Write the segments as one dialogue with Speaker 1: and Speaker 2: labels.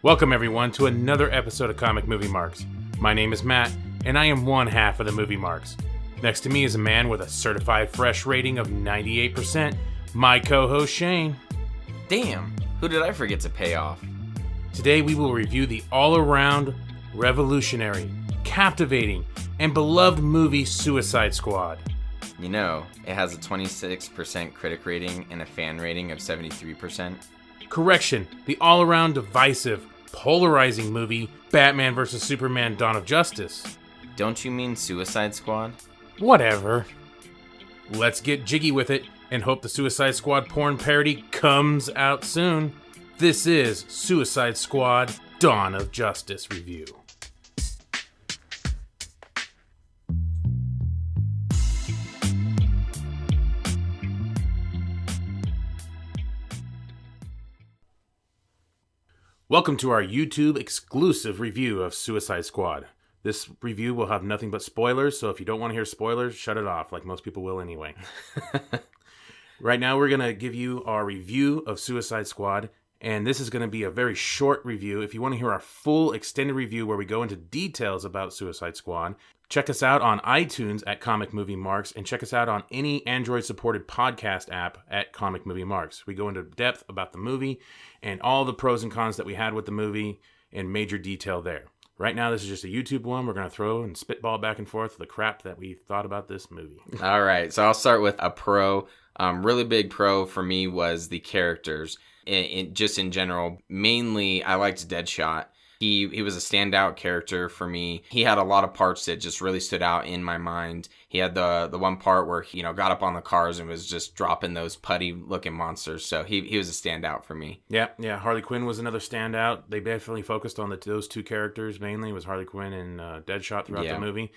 Speaker 1: Welcome everyone to another episode of Comic Movie Marks. My name is Matt, and I am one half of the Movie Marks. Next to me is a man with a certified fresh rating of 98%, my co-host Shane.
Speaker 2: Damn, who did I forget to pay off?
Speaker 1: Today we will review the all-around, revolutionary, captivating, and beloved movie Suicide Squad.
Speaker 2: You know, it has a 26% critic rating and a fan rating of 73%.
Speaker 1: Correction, the all-around divisive, polarizing movie Batman vs. Superman: Dawn of Justice.
Speaker 2: Don't you mean Suicide Squad?
Speaker 1: Whatever. Let's get jiggy with it and hope the Suicide Squad porn parody comes out soon. This is Suicide Squad: Dawn of Justice review. Welcome to our YouTube exclusive review of Suicide Squad. This review will have nothing but spoilers, so if you don't want to hear spoilers, shut it off, like most people will anyway. Right now, we're going to give you our review of Suicide Squad, and this is going to be a very short review. If you want to hear our full extended review where we go into details about Suicide Squad, check us out on iTunes at Comic Movie Marks, and check us out on any Android-supported podcast app at Comic Movie Marks. We go into depth about the movie and all the pros and cons that we had with the movie in major detail there. Right now, this is just a YouTube one. We're going to throw and spitball back and forth the crap that we thought about this movie.
Speaker 2: All right, so I'll start with a pro. Really big pro for me was the characters. Just in general, mainly I liked Deadshot. He was a standout character for me. He had a lot of parts that just really stood out in my mind. He had the one part where he got up on the cars and was just dropping those putty looking monsters. So he was a standout for me.
Speaker 1: Yeah. Harley Quinn was another standout. They definitely focused on those two characters mainly. It was Harley Quinn and Deadshot throughout the movie.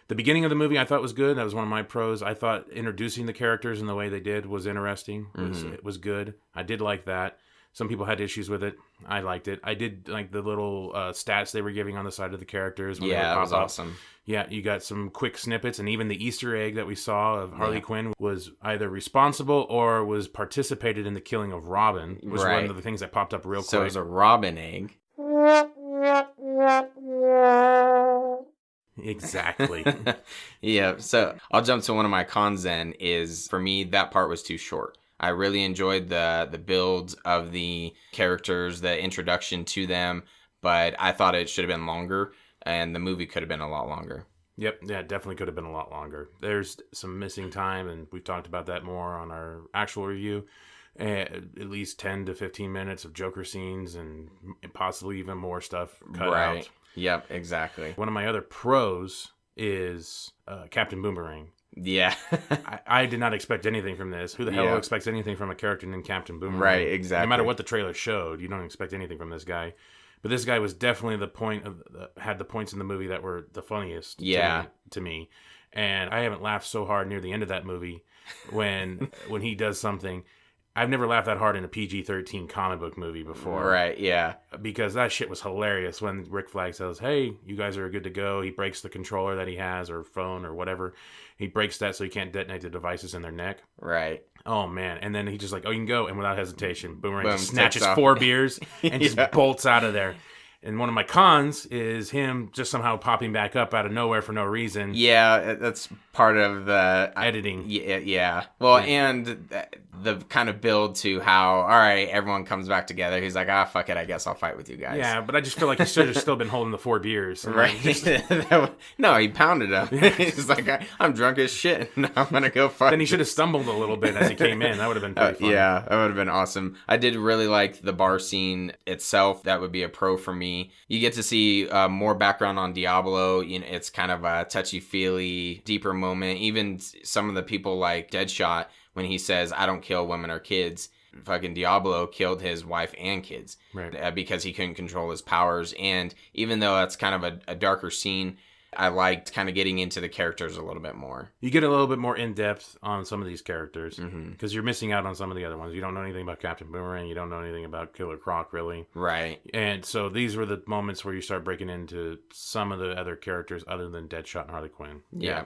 Speaker 1: The beginning of the movie I thought was good. That was one of my pros. I thought introducing the characters in the way they did was interesting. It was good. I did like that. Some people had issues with it. I liked it. I did like the little stats they were giving on the side of the characters.
Speaker 2: Yeah, that was awesome.
Speaker 1: Yeah, you got some quick snippets, and even the Easter egg that we saw of Harley Quinn was either responsible or was participated in the killing of Robin, was one of the things that popped up real quick.
Speaker 2: So it was a Robin egg.
Speaker 1: Exactly.
Speaker 2: Yeah, so I'll jump to one of my cons then is, for me, that part was too short. I really enjoyed the build of the characters, the introduction to them, but I thought it should have been longer, and the movie could have been a lot longer.
Speaker 1: Yep, yeah, it definitely could have been a lot longer. There's some missing time, and we've talked about that more on our actual review. At least 10 to 15 minutes of Joker scenes and possibly even more stuff cut out.
Speaker 2: Yep, exactly.
Speaker 1: One of my other pros is Captain Boomerang.
Speaker 2: Yeah.
Speaker 1: I did not expect anything from this. Who the hell expects anything from a character named Captain Boomerang?
Speaker 2: Right, exactly.
Speaker 1: No matter what the trailer showed, you don't expect anything from this guy. But this guy was definitely had the points in the movie that were the funniest to me. And I haven't laughed so hard near the end of that movie when he does something. I've never laughed that hard in a PG-13 comic book movie before.
Speaker 2: Right, yeah.
Speaker 1: Because that shit was hilarious when Rick Flag says, hey, you guys are good to go. He breaks the controller that he has or phone or whatever. He breaks that so he can't detonate the devices in their neck.
Speaker 2: Right.
Speaker 1: Oh, man. And then he just like, oh, you can go. And without hesitation, Boomerang just snatches 4 beers and just bolts out of there. And one of my cons is him just somehow popping back up out of nowhere for no reason.
Speaker 2: Yeah, that's part of the
Speaker 1: editing.
Speaker 2: Yeah. Well, and the kind of build to how, all right, everyone comes back together. He's like, fuck it, I guess I'll fight with you guys.
Speaker 1: Yeah, but I just feel like he should have still been holding the 4 beers.
Speaker 2: Right. No, he pounded them. He's like, I'm drunk as shit. Now I'm going to go fight.
Speaker 1: Then he should have stumbled a little bit as he came in. That would have been pretty fun.
Speaker 2: Yeah, that would have been awesome. I did really like the bar scene itself. That would be a pro for me. You get to see more background on Diablo. It's kind of a touchy-feely, deeper moment. Even some of the people like Deadshot, when he says, I don't kill women or kids, fucking Diablo killed his wife and kids because he couldn't control his powers. And even though that's kind of a darker scene, I liked kind of getting into the characters a little bit more.
Speaker 1: You get a little bit more in-depth on some of these characters because you're missing out on some of the other ones. You don't know anything about Captain Boomerang. You don't know anything about Killer Croc, really.
Speaker 2: Right.
Speaker 1: And so these were the moments where you start breaking into some of the other characters other than Deadshot and Harley Quinn.
Speaker 2: Yeah.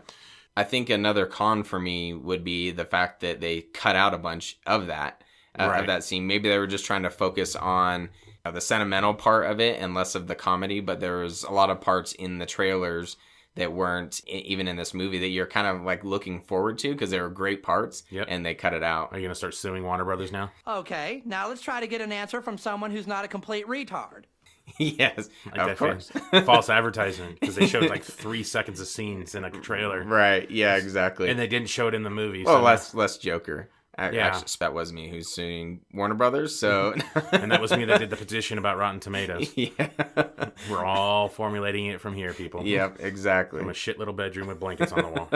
Speaker 2: I think another con for me would be the fact that they cut out a bunch of that, of that scene. Maybe they were just trying to focus on the sentimental part of it and less of the comedy, but there was a lot of parts in the trailers that weren't even in this movie that you're kind of like looking forward to because they were great parts.
Speaker 1: Yep.
Speaker 2: And they cut it out.
Speaker 1: Are you going to start suing Warner Brothers now?
Speaker 3: Okay, now let's try to get an answer from someone who's not a complete retard.
Speaker 2: Yes, of course.
Speaker 1: False advertisement because they showed like 3 seconds of scenes in a trailer.
Speaker 2: Right, yeah, exactly.
Speaker 1: And they didn't show it in the movie.
Speaker 2: Well,
Speaker 1: so
Speaker 2: less Joker.
Speaker 1: Yeah.
Speaker 2: Actually, that was me who's suing Warner Brothers, so...
Speaker 1: And that was me that did the petition about Rotten Tomatoes.
Speaker 2: Yeah.
Speaker 1: We're all formulating it from here, people.
Speaker 2: Yep, exactly.
Speaker 1: From a shit little bedroom with blankets on the wall.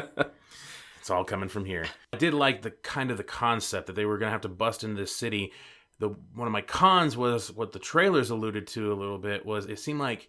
Speaker 1: It's all coming from here. I did like the concept that they were going to have to bust into this city. One of my cons was what the trailers alluded to a little bit was it seemed like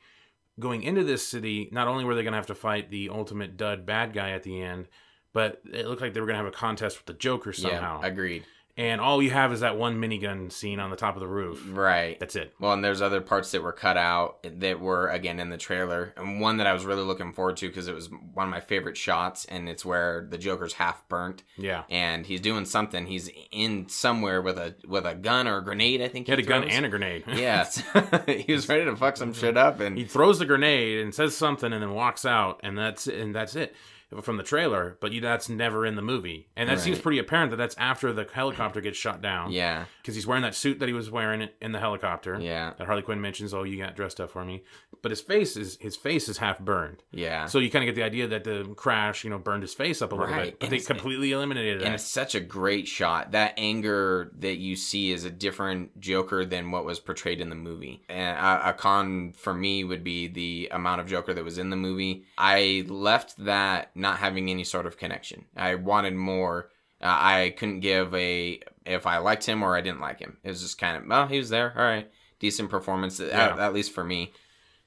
Speaker 1: going into this city, not only were they going to have to fight the ultimate dud bad guy at the end, but it looked like they were going to have a contest with the Joker somehow.
Speaker 2: Yeah, agreed.
Speaker 1: And all you have is that one minigun scene on the top of the roof.
Speaker 2: Right.
Speaker 1: That's it.
Speaker 2: Well, and there's other parts that were cut out that were, again, in the trailer. And one that I was really looking forward to because it was one of my favorite shots, and it's where the Joker's half burnt.
Speaker 1: Yeah.
Speaker 2: And he's doing something. He's in somewhere with a gun or a grenade, I think
Speaker 1: He had a gun
Speaker 2: throws.
Speaker 1: and a grenade.
Speaker 2: Yes. He was ready to fuck some shit up. And
Speaker 1: He throws the grenade and says something and then walks out, and that's it from the trailer, but that's never in the movie. And that seems
Speaker 2: Right.
Speaker 1: pretty apparent that that's after the helicopter gets shot down.
Speaker 2: yeah.
Speaker 1: Because he's wearing that suit that he was wearing in the helicopter.
Speaker 2: Yeah.
Speaker 1: That Harley Quinn mentions, oh, you got dressed up for me. But his face is half burned.
Speaker 2: Yeah.
Speaker 1: So you kind of get the idea that the crash, burned his face up a little
Speaker 2: Right.
Speaker 1: bit. But
Speaker 2: And
Speaker 1: they
Speaker 2: it's-
Speaker 1: completely eliminated
Speaker 2: And
Speaker 1: that.
Speaker 2: it's such a great shot. That anger that you see is a different Joker than what was portrayed in the movie. And a con for me would be the amount of Joker that was in the movie. I left that not having any sort of connection. I wanted more. I couldn't give if I liked him or I didn't like him. It was just kind of, well, he was there. All right. Decent performance, at least for me.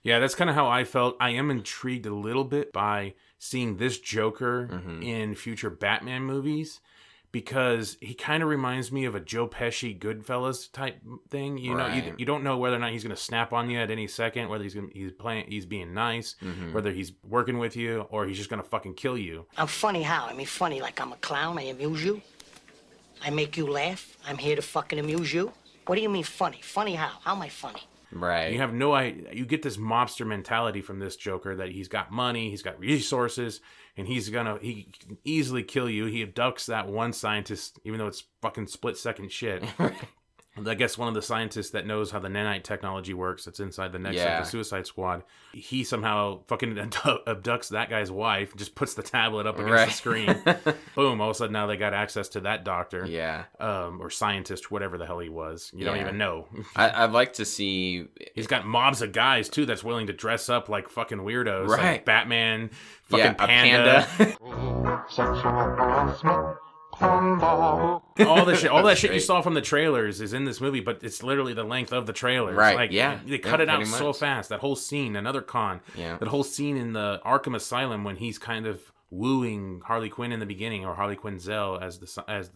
Speaker 1: Yeah, that's kind of how I felt. I am intrigued a little bit by seeing this Joker
Speaker 2: Mm-hmm.
Speaker 1: in future Batman movies because he kind of reminds me of a Joe Pesci Goodfellas type thing. You know,
Speaker 2: Right.
Speaker 1: you don't know whether or not he's going to snap on you at any second, whether he's being nice,
Speaker 2: Mm-hmm.
Speaker 1: whether he's working with you, or he's just going to fucking kill you.
Speaker 4: I'm funny how? I mean, funny like I'm a clown. I amuse you. I make you laugh. I'm here to fucking amuse you. What do you mean funny? Funny how? How am I funny?
Speaker 2: Right.
Speaker 1: You have no idea. You get this mobster mentality from this Joker that he's got money, he's got resources, and he can easily kill you. He abducts that one scientist, even though it's fucking split-second shit. I guess one of the scientists that knows how the nanite technology works that's inside the next of
Speaker 2: Yeah.
Speaker 1: the Suicide Squad, he somehow fucking abducts that guy's wife, just puts the tablet up against the screen. Boom, all of a sudden now they got access to that doctor.
Speaker 2: Yeah.
Speaker 1: Or scientist, whatever the hell he was. You don't
Speaker 2: Yeah.
Speaker 1: even know.
Speaker 2: I'd like to see...
Speaker 1: He's got mobs of guys, too, that's willing to dress up like fucking weirdos. Like
Speaker 2: Right.
Speaker 1: Batman, fucking
Speaker 2: Yeah, a panda.
Speaker 5: Sexual harassment. Panda.
Speaker 1: all that shit
Speaker 2: That's
Speaker 1: you
Speaker 2: great.
Speaker 1: saw from the trailers is in this movie, but it's literally the length of the trailers.
Speaker 2: Right,
Speaker 1: Like,
Speaker 2: yeah.
Speaker 1: They cut
Speaker 2: Yeah,
Speaker 1: it out
Speaker 2: pretty
Speaker 1: so
Speaker 2: much.
Speaker 1: fast. That whole scene, another con.
Speaker 2: Yeah.
Speaker 1: That whole scene in the Arkham Asylum when he's kind of wooing Harley Quinn in the beginning, or Harley Quinzel as the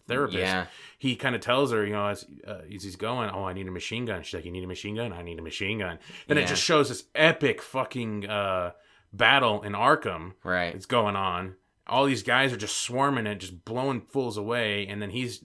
Speaker 1: therapist.
Speaker 2: Yeah. He
Speaker 1: kind of tells her, as he's going, oh, I need a machine gun. She's like, you need a machine gun? I need a machine gun. Then it
Speaker 2: Yeah.
Speaker 1: just shows this epic fucking battle in Arkham.
Speaker 2: Right.
Speaker 1: It's going on. All these guys are just swarming it, just blowing fools away. And then he's,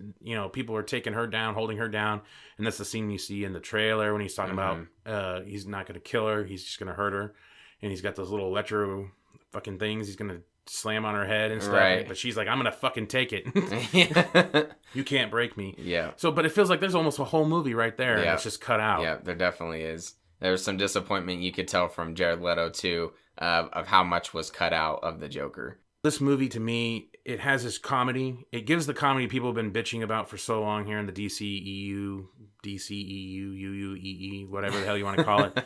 Speaker 1: people are taking her down, holding her down. And that's the scene you see in the trailer when he's talking
Speaker 2: Mm-hmm.
Speaker 1: about he's not going to kill her. He's just going to hurt her. And he's got those little electro fucking things. He's going to slam on her head and stuff.
Speaker 2: Right.
Speaker 1: But she's like, I'm going to fucking take it. You can't break me.
Speaker 2: Yeah.
Speaker 1: So, but it feels like there's almost a whole movie right there.
Speaker 2: Yeah.
Speaker 1: It's just cut out.
Speaker 2: Yeah, there definitely is. There's some disappointment you could tell from Jared Leto, too, of how much was cut out of the Joker.
Speaker 1: This movie, to me, it has this comedy. It gives the comedy people have been bitching about for so long here in the DCEU, UUEE, whatever the hell you want to call it.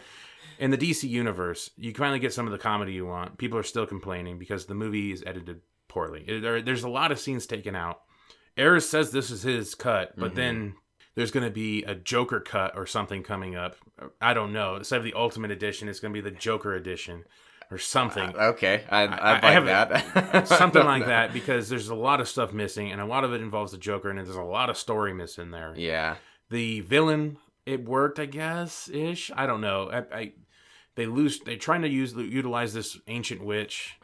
Speaker 1: In the DC universe, you finally get some of the comedy you want. People are still complaining because the movie is edited poorly. There's a lot of scenes taken out. Ayers says this is his cut, but then there's going to be a Joker cut or something coming up. I don't know. Instead of the Ultimate Edition, it's going to be the Joker Edition or something.
Speaker 2: Okay, I'd
Speaker 1: I
Speaker 2: like
Speaker 1: have
Speaker 2: that.
Speaker 1: Something like that, because there's a lot of stuff missing, and a lot of it involves the Joker, and there's a lot of story missing there.
Speaker 2: Yeah.
Speaker 1: The villain, it worked, I guess, ish. I don't know. They're trying to utilize this ancient witch.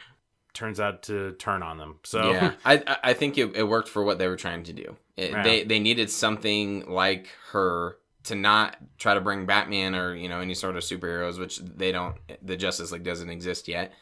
Speaker 1: Turns out to turn on them. So
Speaker 2: Yeah, I think it worked for what they were trying to do.
Speaker 1: Yeah.
Speaker 2: They needed something like her to not try to bring Batman or, any sort of superheroes, which they don't, the Justice League doesn't exist yet.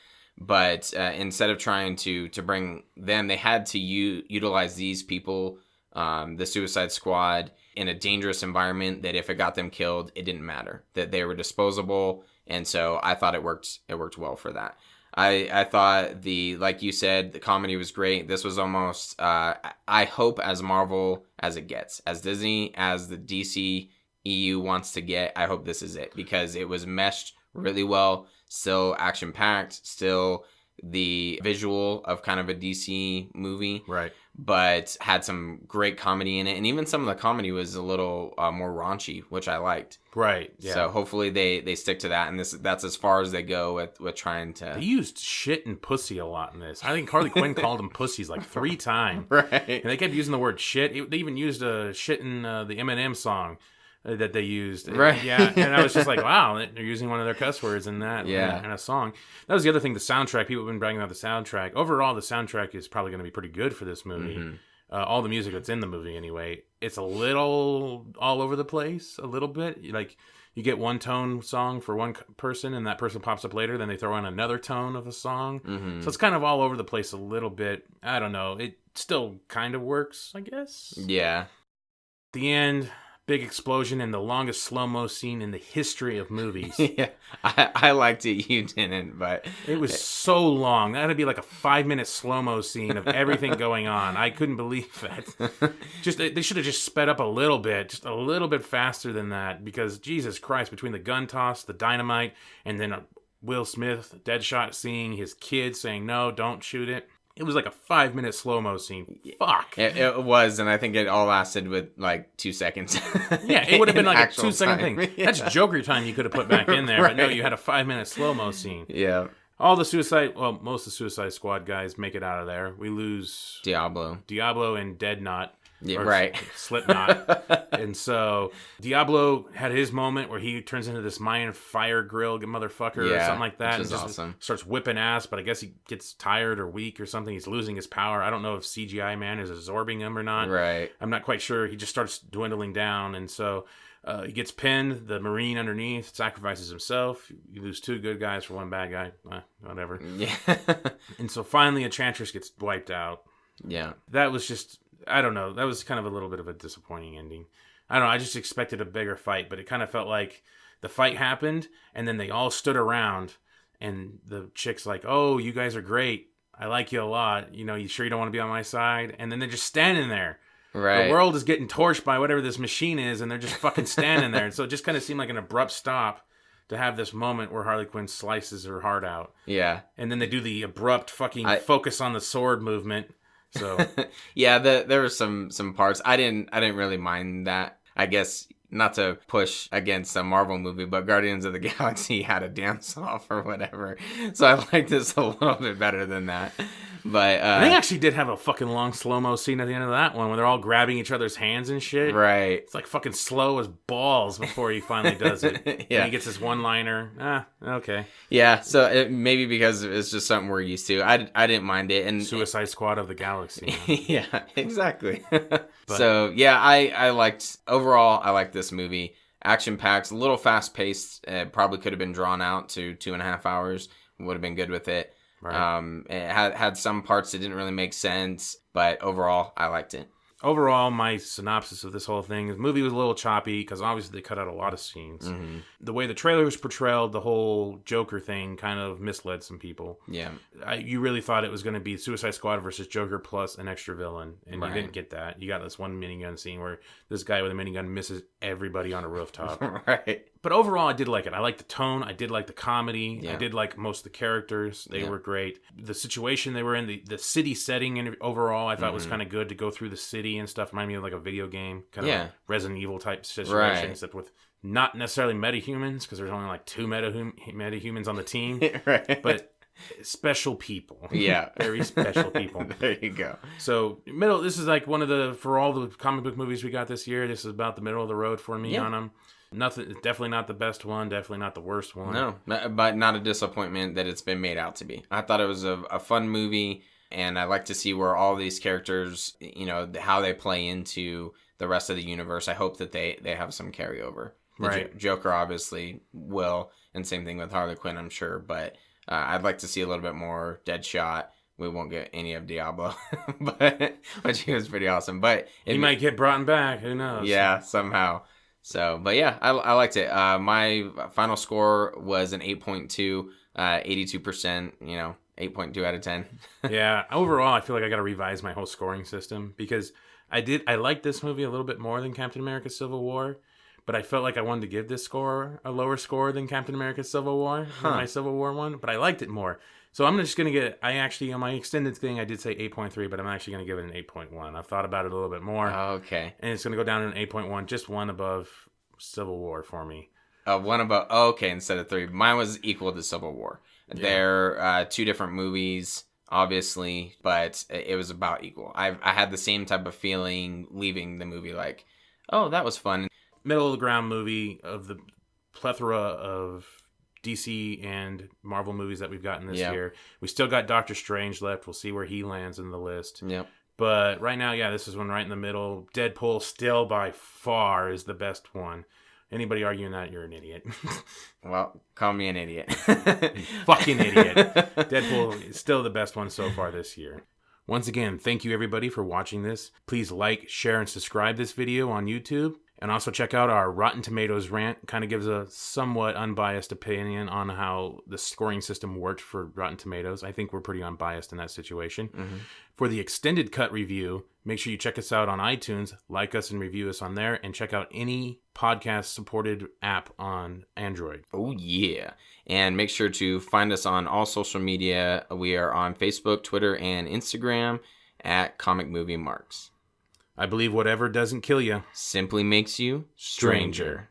Speaker 2: But instead of trying to bring them, they had to utilize these people, the Suicide Squad, in a dangerous environment that if it got them killed, it didn't matter, that they were disposable. And so I thought it worked well for that. I thought like you said, the comedy was great. This was almost, I hope, as Marvel as it gets, as Disney, as the DC EU wants to get. I hope this is it, because it was meshed really well, still action packed, still the visual of kind of a DC movie,
Speaker 1: Right.
Speaker 2: but had some great comedy in it. And even some of the comedy was a little more raunchy, which I liked.
Speaker 1: Right. Yeah.
Speaker 2: So hopefully they stick to that, and that's as far as they go with trying
Speaker 1: They
Speaker 2: to.
Speaker 1: used shit and pussy a lot in this. I think Harley Quinn called them pussies like 3 times.
Speaker 2: Right.
Speaker 1: And they kept using the word shit. They even used shit in the Eminem song that they used.
Speaker 2: Right.
Speaker 1: Yeah. And I was just like, wow, they're using one of their cuss words in that
Speaker 2: Yeah.
Speaker 1: in a song. That was the other thing, the soundtrack. People have been bragging about the soundtrack. Overall, the soundtrack is probably going to be pretty good for this movie.
Speaker 2: Mm-hmm.
Speaker 1: All the music that's in the movie anyway. It's a little all over the place, a little bit. Like, you get one tone song for one person, and that person pops up later. Then they throw in another tone of a song.
Speaker 2: Mm-hmm.
Speaker 1: So it's kind of all over the place a little bit. I don't know. It still kind of works, I guess.
Speaker 2: Yeah.
Speaker 1: At the end, big explosion and the longest slow-mo scene in the history of movies.
Speaker 2: Yeah. I liked it. You didn't, but
Speaker 1: It was so long. That'd be like a 5-minute slow-mo scene of everything going on. I couldn't believe it. They should have just sped up a little bit, just a little bit faster than that, because Jesus Christ, between the gun toss, the dynamite, and then Will Smith, Deadshot, seeing his kid saying, no, don't shoot it. It was like a 5-minute slow-mo scene. Fuck.
Speaker 2: it was, and I think it all lasted with like 2 seconds.
Speaker 1: Yeah, it would have been like a
Speaker 2: Actual
Speaker 1: 2-second
Speaker 2: time.
Speaker 1: thing.
Speaker 2: Yeah.
Speaker 1: That's Joker time you could have put back in there, but no,
Speaker 2: Right.
Speaker 1: you had a 5-minute slow-mo scene.
Speaker 2: Yeah.
Speaker 1: All the most of the Suicide Squad guys make it out of there. We lose
Speaker 2: Diablo.
Speaker 1: Diablo and Dead Knot.
Speaker 2: Yeah,
Speaker 1: or
Speaker 2: right.
Speaker 1: Slipknot. And so Diablo had his moment where he turns into this Mayan fire grill motherfucker or
Speaker 2: Yeah,
Speaker 1: something like that.
Speaker 2: which is
Speaker 1: and just
Speaker 2: awesome.
Speaker 1: starts whipping ass, but I guess he gets tired or weak or something. He's losing his power. I don't know if CGI man is absorbing him or not.
Speaker 2: Right.
Speaker 1: I'm not quite sure. He just starts dwindling down. And so he gets pinned. The Marine underneath sacrifices himself. You lose 2 good guys for 1 bad guy. Whatever.
Speaker 2: Yeah.
Speaker 1: And so finally Enchantress gets wiped out.
Speaker 2: Yeah.
Speaker 1: That was just, I don't know. That was kind of a little bit of a disappointing ending. I don't know. I just expected a bigger fight, but it kind of felt like the fight happened and then they all stood around and the chick's like, oh, you guys are great. I like you a lot. You sure you don't want to be on my side? And then they're just standing there.
Speaker 2: Right.
Speaker 1: The world is getting torched by whatever this machine is, and they're just fucking standing there. And so it just kind of seemed like an abrupt stop to have this moment where Harley Quinn slices her heart out.
Speaker 2: Yeah.
Speaker 1: And then they do the abrupt fucking focus on the sword movement. So
Speaker 2: Yeah, there were some parts I didn't really mind that. I guess not to push against a Marvel movie, but Guardians of the Galaxy had a dance off or whatever, so I like this a little bit better than that. But
Speaker 1: they actually did have a fucking long slow-mo scene at the end of that one when they're all grabbing each other's hands and shit.
Speaker 2: right.
Speaker 1: It's like fucking slow as balls before he finally does it.
Speaker 2: Yeah.
Speaker 1: And he gets this one-liner. Okay.
Speaker 2: Yeah, so it maybe because it's just something we're used to. I didn't mind it, and
Speaker 1: Suicide Squad of the Galaxy.
Speaker 2: yeah, exactly. So yeah, I liked overall. I liked this movie. Action packed, a little fast paced. Probably could have been drawn out to 2.5 hours. Would have been good with it.
Speaker 1: Right.
Speaker 2: It had some parts that didn't really make sense, but overall, I liked it.
Speaker 1: Overall, my synopsis of this whole thing is the movie was a little choppy because obviously they cut out a lot of scenes.
Speaker 2: Mm-hmm.
Speaker 1: The way the trailer was portrayed, the whole Joker thing kind of misled some people.
Speaker 2: Yeah.
Speaker 1: You really thought it was going to be Suicide Squad versus Joker plus an extra villain, and
Speaker 2: Right.
Speaker 1: you didn't get that. You got this one minigun scene where this guy with a minigun misses everybody on a rooftop.
Speaker 2: Right.
Speaker 1: But overall, I did like it. I liked the tone. I did like the comedy.
Speaker 2: Yeah.
Speaker 1: I did like most of the characters. They
Speaker 2: Yeah.
Speaker 1: were great. The situation they were in, the city setting, and overall, I thought was kind of good to go through the city and stuff. Reminded me of like a video game, kind of
Speaker 2: Yeah.
Speaker 1: like Resident Evil type situation,
Speaker 2: Right.
Speaker 1: except with not necessarily metahumans, because there's only like 2 metahumans on the team,
Speaker 2: Right.
Speaker 1: but special people.
Speaker 2: Yeah.
Speaker 1: Very special people.
Speaker 2: There you go.
Speaker 1: So this is like one of for all the comic book movies we got this year, this is about the middle of the road for me
Speaker 2: Yeah.
Speaker 1: on them. Nothing, definitely not the best one, definitely not the worst one.
Speaker 2: No, but not a disappointment that it's been made out to be. I thought it was a fun movie, and I like to see where all these characters, how they play into the rest of the universe. I hope that they have some carryover.
Speaker 1: Right.
Speaker 2: Joker obviously will, and same thing with Harley Quinn, I'm sure. But I'd like to see a little bit more Deadshot. We won't get any of Diablo, but which he was pretty awesome. But
Speaker 1: He might get brought back. Who knows?
Speaker 2: yeah, somehow. So, but yeah, I liked it. My final score was an 8.2, 82%. 8.2 out of 10.
Speaker 1: Yeah. Overall, I feel like I got to revise my whole scoring system because I liked this movie a little bit more than Captain America: Civil War. But I felt like I wanted to give this score a lower score than Captain America: Civil War, my Civil War one. But I liked it more. So I'm just going to get, on my extended thing, I did say 8.3, but I'm actually going to give it an 8.1. I've thought about it a little bit more.
Speaker 2: Okay.
Speaker 1: And it's going to go down to an 8.1, just one above Civil War for me.
Speaker 2: One about, okay, instead of 3. Mine was equal to Civil War.
Speaker 1: Yeah.
Speaker 2: They're 2 different movies, obviously, but it was about equal. I had the same type of feeling leaving the movie like, oh, that was fun.
Speaker 1: Middle of the ground movie of the plethora of DC and Marvel movies that we've gotten this year. We still got Doctor Strange left. We'll see where he lands in the list.
Speaker 2: Yep.
Speaker 1: But right now, this is one right in the middle. Deadpool still by far is the best one. Anybody arguing that, you're an idiot.
Speaker 2: Well, call me an idiot.
Speaker 1: Fucking idiot. Deadpool is still the best one so far this year. Once again, thank you everybody for watching this. Please like, share, and subscribe this video on YouTube. And also check out our Rotten Tomatoes rant. Kind of gives a somewhat unbiased opinion on how the scoring system worked for Rotten Tomatoes. I think we're pretty unbiased in that situation. Mm-hmm. For the extended cut review, make sure you check us out on iTunes, like us and review us on there, and check out any podcast-supported app on Android.
Speaker 2: Oh, yeah. And make sure to find us on all social media. We are on Facebook, Twitter, and Instagram at Comic Movie Marks.
Speaker 1: I believe whatever doesn't kill you
Speaker 2: simply makes you stranger.